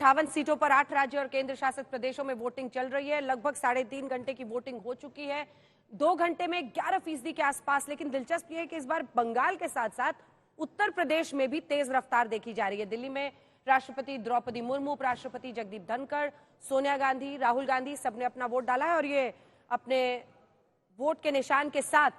58 सीटों पर 8 राज्य और केंद्र शासित प्रदेशों में वोटिंग चल रही है। लगभग 3.5 घंटे की वोटिंग हो चुकी है, 2 घंटे में 11% के आसपास। लेकिन दिलचस्प यह है कि इस बार बंगाल के साथ साथ उत्तर प्रदेश में भी तेज रफ्तार देखी जा रही है। दिल्ली में राष्ट्रपति द्रौपदी मुर्मू, उपराष्ट्रपति जगदीप धनखड़, सोनिया गांधी, राहुल गांधी सबने अपना वोट डाला है और ये अपने वोट के निशान के साथ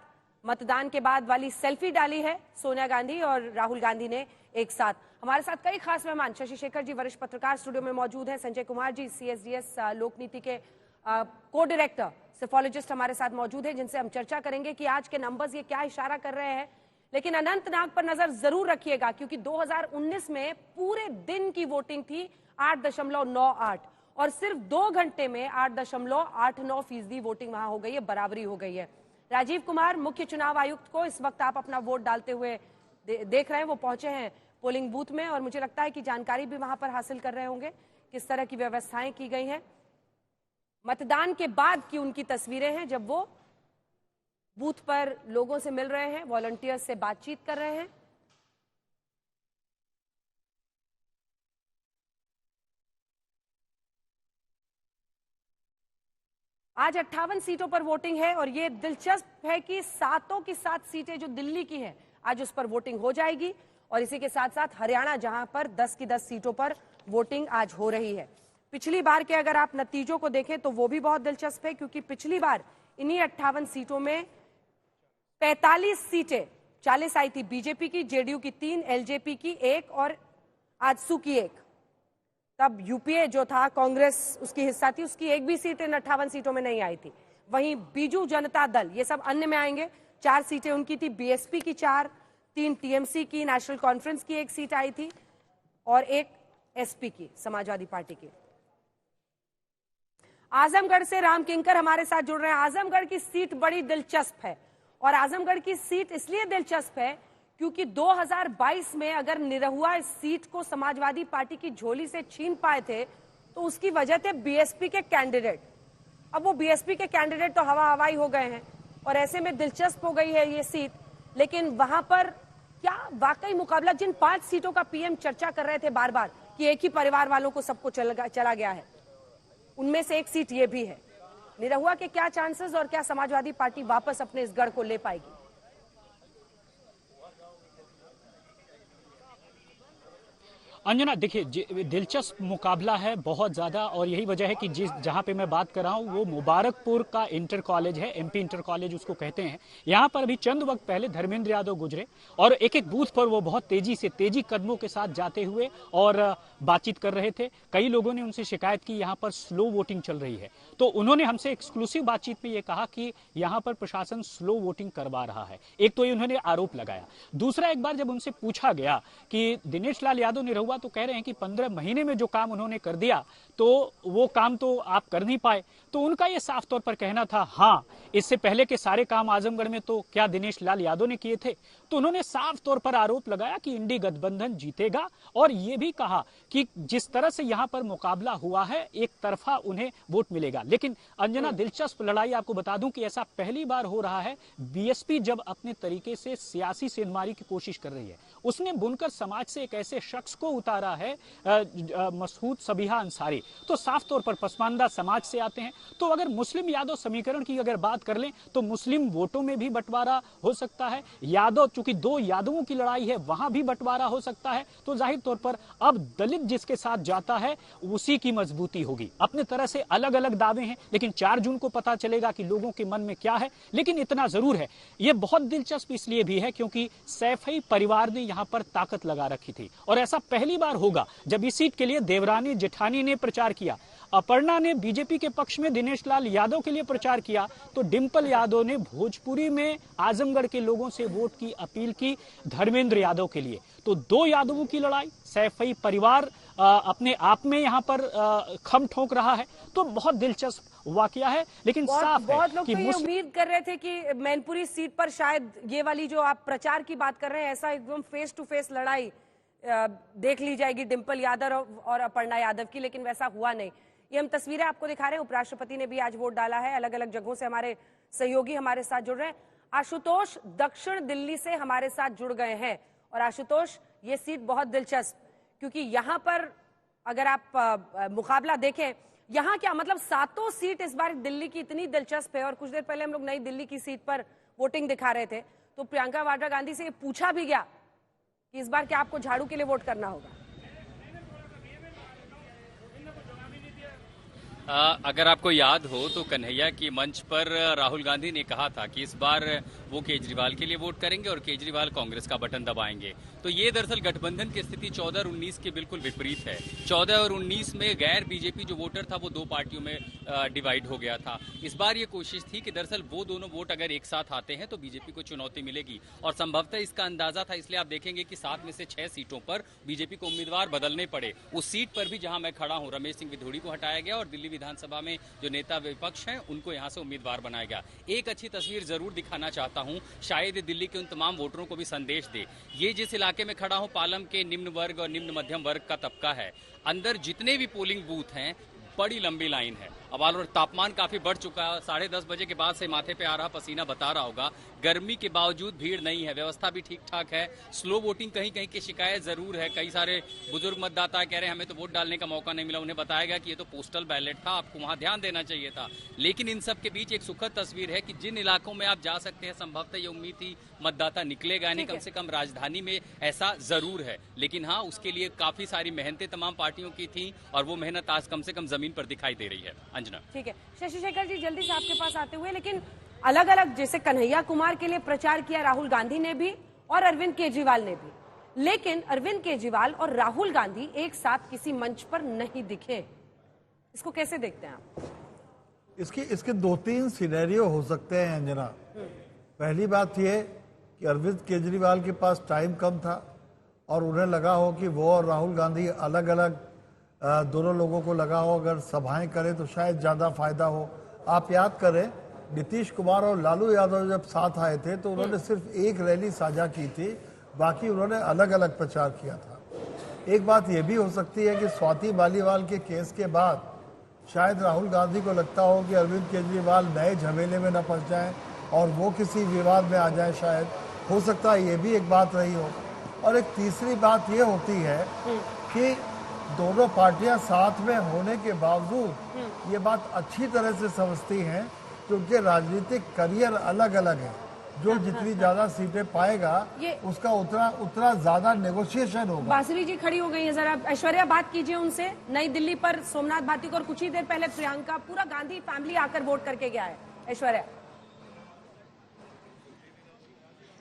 मतदान के बाद वाली सेल्फी डाली है सोनिया गांधी और राहुल गांधी ने एक साथ। हमारे साथ कई खास मेहमान, शशि शेखर जी वरिष्ठ पत्रकार स्टूडियो में मौजूद हैं, संजय कुमार जी सीएसडीएस लोक नीति के को डायरेक्टर सेफोलॉजिस्ट हमारे साथ मौजूद हैं, जिनसे हम चर्चा करेंगे कि आज के नंबर्स ये क्या इशारा कर रहे हैं। लेकिन अनंतनाग पर नजर जरूर रखिएगा क्योंकि 2019 में पूरे दिन की वोटिंग थी 8.98 और सिर्फ 2 घंटे में 8.89% वोटिंग वहां हो गई है, बराबरी हो गई है। राजीव कुमार, मुख्य चुनाव आयुक्त को इस वक्त आप अपना वोट डालते हुए देख रहे हैं, वो पहुंचे हैं पोलिंग बूथ में और मुझे लगता है कि जानकारी भी वहां पर हासिल कर रहे होंगे किस तरह की व्यवस्थाएं की गई हैं। मतदान के बाद की उनकी तस्वीरें हैं जब वो बूथ पर लोगों से मिल रहे हैं, वॉलंटियर्स से बातचीत कर रहे हैं। आज 58 सीटों पर वोटिंग है और ये दिलचस्प है कि 7 की 7 सीटें जो दिल्ली की हैं आज उस पर वोटिंग हो जाएगी और इसी के साथ साथ हरियाणा जहां पर 10 की 10 सीटों पर वोटिंग आज हो रही है। पिछली बार के अगर आप नतीजों को देखें तो वो भी बहुत दिलचस्प है क्योंकि पिछली बार इन्हीं 58 सीटों में 45 सीटें 40 आई थी बीजेपी की, जेडीयू की 3, एलजेपी की 1 और आजसू की 1। तब यूपीए जो था कांग्रेस उसकी हिस्सा थी, उसकी एक भी सीट इन 58 सीटों में नहीं आई थी। वहीं बीजू जनता दल ये सब अन्य में आएंगे, 4 सीटें उनकी थी, बीएसपी की 4, 3 टीएमसी की, नेशनल कॉन्फ्रेंस की 1 सीट आई थी और 1 एसपी की, समाजवादी पार्टी की। आजमगढ़ से राम किंकर हमारे साथ जुड़ रहे हैं। आजमगढ़ की सीट बड़ी दिलचस्प है और आजमगढ़ की सीट इसलिए दिलचस्प है क्योंकि 2022 में अगर निरहुआ इस सीट को समाजवादी पार्टी की झोली से छीन पाए थे तो उसकी वजह थे बीएसपी के कैंडिडेट। अब वो बीएसपी के कैंडिडेट तो हवा हवाई हो गए हैं और ऐसे में दिलचस्प हो गई है ये सीट। लेकिन वहां पर क्या वाकई मुकाबला, जिन 5 सीटों का पीएम चर्चा कर रहे थे बार बार कि एक ही परिवार वालों को सबको चला गया है, उनमें से एक सीट ये भी है। निरहुआ के क्या चांसेस और क्या समाजवादी पार्टी वापस अपने इस गढ़ को ले पाएगी? अंजना, देखिए दिलचस्प मुकाबला है बहुत ज़्यादा और यही वजह है कि जहाँ पे मैं बात कर रहा हूँ वो मुबारकपुर का इंटर कॉलेज है, एमपी इंटर कॉलेज उसको कहते हैं। यहाँ पर अभी चंद वक्त पहले धर्मेंद्र यादव गुजरे और एक एक बूथ पर वो बहुत तेजी कदमों के साथ जाते हुए और बातचीत कर रहे थे। कई लोगों ने उनसे शिकायत की यहाँ पर स्लो वोटिंग चल रही है, तो उन्होंने हमसे एक्सक्लूसिव बातचीत में ये कहा कि यहाँ पर प्रशासन स्लो वोटिंग करवा रहा है। एक तो ये उन्होंने आरोप लगाया। दूसरा, एक बार जब उनसे पूछा गया कि दिनेश लाल यादव निरहुआ तो कह रहे हैं कि 15 महीने में जो काम उन्होंने कर दिया तो वो काम तो आप कर नहीं पाए, तो उनका ये साफ तौर पर कहना था हाँ, इससे पहले के सारे काम आजमगढ़ में तो क्या दिनेश लाल यादव ने किए थे। तो उन्होंने साफ तौर पर आरोप लगाया कि इंडी गठबंधन जीतेगा और ये भी कहा कि जिस तरह से यहां पर मुकाबला हुआ है एक तरफा उन्हें वोट मिलेगा। लेकिन अंजना, दिलचस्प लड़ाई आपको बता दूं कि ऐसा पहली बार हो रहा है। बीएसपी जब अपने तरीके से सियासी सेंधमारी की कोशिश कर रही है, उसने बुनकर समाज से एक ऐसे शख्स को उतारा है मसूद सबीहा अंसारी, तो साफ तौर पर पसमानदा समाज से आते हैं। तो अगर मुस्लिम यादव समीकरण की अगर बात कर लें तो मुस्लिम वोटों में भी बंटवारा हो सकता है। यादव, चूंकि 2 यादवों की लड़ाई है, वहां भी बंटवारा हो सकता है। तो जाहिर तौर पर अब दलित जिसके साथ जाता है उसी की मजबूती होगी। अपने तरह से अलग अलग दावे हैं, लेकिन 4 जून को पता चलेगा कि लोगों के मन में क्या है। लेकिन इतना जरूर है, यह बहुत दिलचस्प इसलिए भी है क्योंकि सैफई परिवार ने यहां पर ताकत लगा रखी थी और ऐसा पहली बार होगा जब इस सीट के लिए देवरानी जेठानी ने प्रचार किया, अपर्णा ने बीजेपी के पक्ष में दिनेश लाल यादव के लिए प्रचार किया, तो डिंपल यादव ने भोजपुरी में आजमगढ़ के लोगों से वोट की अपील की धर्मेंद्र यादव के लिए। तो 2 यादवों की लड़ाई, सैफई परिवार अपने आप में यहाँ पर खम ठोक रहा है। तो बहुत दिलचस्प वाकया है। लेकिन बहुत लोग तो ये उम्मीद कर रहे थे कि मैनपुरी सीट पर शायद ये वाली जो आप प्रचार की बात कर रहे हैं, ऐसा एकदम फेस टू फेस लड़ाई देख ली जाएगी डिंपल यादव और अपर्णा यादव की, लेकिन वैसा हुआ नहीं। ये हम तस्वीरें आपको दिखा रहे हैं। उपराष्ट्रपति ने भी आज वोट डाला है। अलग अलग जगहों से हमारे सहयोगी हमारे साथ जुड़ रहे हैं। आशुतोष दक्षिण दिल्ली से हमारे साथ जुड़ गए हैं और आशुतोष, ये सीट बहुत दिलचस्प क्योंकि यहां पर अगर आप मुकाबला देखें, यहाँ क्या मतलब सातों सीट इस बार दिल्ली की इतनी दिलचस्प है। और कुछ देर पहले हम लोग नई दिल्ली की सीट पर वोटिंग दिखा रहे थे, तो प्रियंका वाड्रा गांधी से ये पूछा भी गया कि इस बार क्या आपको झाड़ू के लिए वोट करना होगा। अगर आपको याद हो तो कन्हैया की मंच पर राहुल गांधी ने कहा था कि इस बार वो केजरीवाल के लिए वोट करेंगे और केजरीवाल कांग्रेस का बटन दबाएंगे। तो ये दरअसल गठबंधन की स्थिति 14 और 19 के बिल्कुल विपरीत है। 14 और 19 में गैर बीजेपी जो वोटर था वो दो पार्टियों में डिवाइड हो गया था। इस बार ये कोशिश थी कि दरअसल वो दोनों वोट अगर एक साथ आते हैं तो बीजेपी को चुनौती मिलेगी, और संभवतः इसका अंदाजा था। इसलिए आप देखेंगे कि 7 में से 6 सीटों पर बीजेपी को उम्मीदवार बदलने पड़े। उस सीट पर भी जहां मैं खड़ा हूं, रमेश सिंह विधोड़ी को हटाया गया और दिल्ली विधानसभा में जो नेता विपक्ष हैं उनको यहां से उम्मीदवार बनाया गया। एक अच्छी तस्वीर जरूर दिखाना चाहता हूं, शायद ये दिल्ली के उन तमाम वोटरों को भी संदेश दे। ये जिस इलाके में खड़ा हूं, पालम के निम्न वर्ग और निम्न मध्यम वर्ग का तबका है। अंदर जितने भी पोलिंग बूथ हैं, बड़ी लंबी लाइन है। अब और तापमान काफी बढ़ चुका है। 10:30 बजे के बाद से माथे पे आ रहा पसीना बता रहा होगा। गर्मी के बावजूद भीड़ नहीं है, व्यवस्था भी ठीक ठाक है। स्लो वोटिंग कहीं कहीं की शिकायत जरूर है। कई सारे बुजुर्ग मतदाता कह रहे हैं हमें तो वोट डालने का मौका नहीं मिला। उन्हें बताया गया कि ये तो पोस्टल बैलेट था, आपको वहां ध्यान देना चाहिए था। लेकिन इन सब के बीच एक सुखद तस्वीर है कि जिन इलाकों में आप जा सकते हैं, संभवतः ये उम्मीद थी मतदाता निकलेगा नहीं, कम से कम राजधानी में ऐसा जरूर है। लेकिन हाँ, उसके लिए काफी सारी मेहनतें तमाम पार्टियों की थी और वो मेहनत आज कम से कम जमीन पर दिखाई दे रही है। अंजना। ठीक है शशि शेखर जी, जल्दी से आपके पास आते हुए, लेकिन अलग अलग जैसे कन्हैया कुमार के लिए प्रचार किया राहुल गांधी ने भी और अरविंद केजरीवाल ने भी, लेकिन अरविंद केजरीवाल और राहुल गांधी एक साथ किसी मंच पर नहीं दिखे। इसको कैसे देखते हैं आप? इसके 2-3 सिनेरियो हो सकते हैं अंजना। पहली बात यह कि अरविंद केजरीवाल के पास टाइम कम था और उन्हें लगा हो कि वो और राहुल गांधी अलग अलग दोनों लोगों को लगा हो अगर सभाएं करें तो शायद ज़्यादा फायदा हो। आप याद करें, नीतीश कुमार और लालू यादव जब साथ आए थे तो उन्होंने सिर्फ एक रैली साझा की थी, बाकी उन्होंने अलग अलग प्रचार किया था। एक बात यह भी हो सकती है कि स्वाति मालीवाल के केस के बाद शायद राहुल गांधी को लगता हो कि अरविंद केजरीवाल नए झमेले में न फंस जाएं और वो किसी विवाद में आ जाए। शायद हो सकता है ये भी एक बात रही हो। और एक तीसरी बात ये होती है कि दोनों पार्टियां साथ में होने के बावजूद ये बात अच्छी तरह से समझती हैं कि उनके राजनीतिक करियर अलग अलग है। जो जितनी ज्यादा सीटें पाएगा उसका उतना ज्यादा नेगोशिएशन होगा। बासुरी जी खड़ी हो गई है, जरा ऐश्वर्या बात कीजिए उनसे। नई दिल्ली पर सोमनाथ भाटी को और कुछ ही देर पहले प्रियंका, पूरा गांधी फैमिली आकर वोट करके गया है। ऐश्वर्या।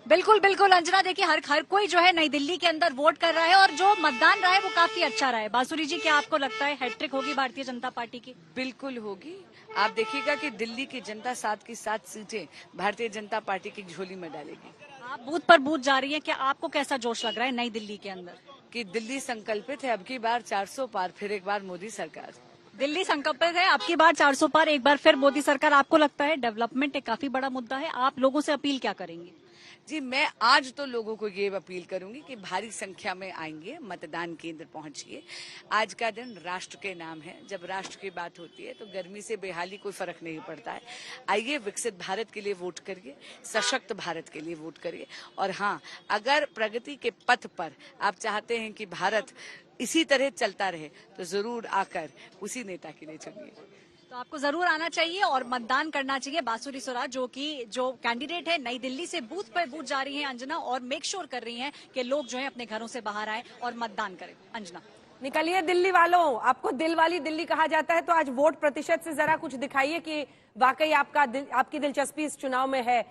बिल्कुल बिल्कुल अंजना, देखिए हर कोई जो है नई दिल्ली के अंदर वोट कर रहा है और जो मतदान रहा है वो काफी अच्छा रहा है। बासुरी जी, क्या आपको लगता है हैट्रिक होगी भारतीय जनता पार्टी की? बिल्कुल होगी। आप देखिएगा कि दिल्ली की जनता 7 की 7 सीटें भारतीय जनता पार्टी की झोली में डालेगी। आप बूथ पर बूथ जा रही हैं, क्या आपको कैसा जोश लग रहा है नई दिल्ली के अंदर? कि दिल्ली संकल्पित है अब की बार 400 पार, फिर एक बार मोदी सरकार। दिल्ली संकल्पित है अब की बार 400 पार, एक बार फिर मोदी सरकार। आपको लगता है डेवलपमेंट एक काफी बड़ा मुद्दा है, आप लोगों से अपील क्या करेंगे? जी, मैं आज तो लोगों को ये अपील करूंगी कि भारी संख्या में आएंगे, मतदान केंद्र पहुंचिए। आज का दिन राष्ट्र के नाम है। जब राष्ट्र की बात होती है तो गर्मी से बेहाली कोई फर्क नहीं पड़ता है। आइए, विकसित भारत के लिए वोट करिए, सशक्त भारत के लिए वोट करिए। और हाँ, अगर प्रगति के पथ पर आप चाहते हैं कि भारत इसी तरह चलता रहे तो जरूर आकर उसी नेता के लिए चुनिए। तो आपको जरूर आना चाहिए और मतदान करना चाहिए। बासुरी स्वराज जो कैंडिडेट है नई दिल्ली से बूथ पर बूथ जा रही हैं अंजना, और मेक श्योर कर रही हैं कि लोग जो है अपने घरों से बाहर आए और मतदान करें। अंजना। निकलिए दिल्ली वालों, आपको दिल वाली दिल्ली कहा जाता है, तो आज वोट प्रतिशत से जरा कुछ दिखाइए कि वाकई आपकी दिलचस्पी इस चुनाव में है।